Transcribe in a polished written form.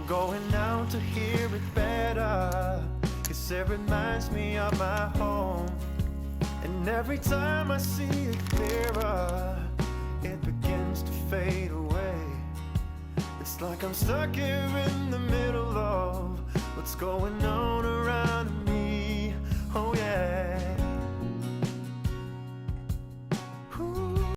going out to hear it better, 'cause it reminds me of my home. And every time I see it clearer, it begins to fade away. It's like I'm stuck here in the middle of what's going on around